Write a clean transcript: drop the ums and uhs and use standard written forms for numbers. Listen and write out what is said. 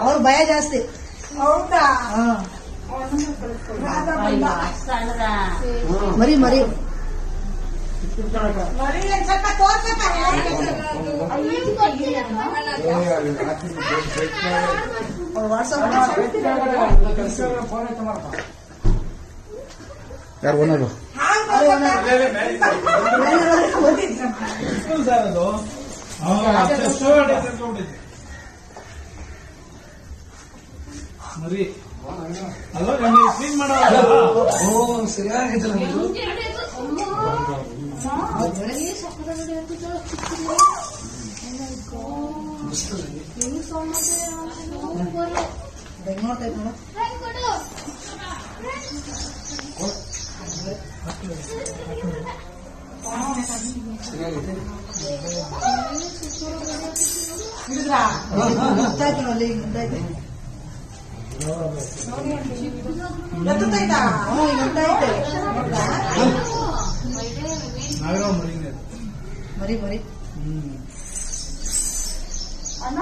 ಅವ್ರ ಭಯ ಜಾಸ್ತಿ. ಹೌದಾ? ಮರಿ ಮರಿ ಸ್ವಲ್ಪ ತೋರ್ಸಪ್ಪ. ಯಾರು ಓನರು? ಮರಿ ಕ್ಲೀನ್ ಮಾಡೋ ಸರಿಯಾಗಿತ್ತು. ಬೆಂಗಳೂರು ಟೈಪ್ ನೋಡು. ಮುದ್ದಾಯ್ತು ಅಲ್ಲಿ ಮುದ್ದಾಯ್ತು. ಎತ್ತೈತಾ? ಮರಿ ಮರಿ ಅಣ್ಣ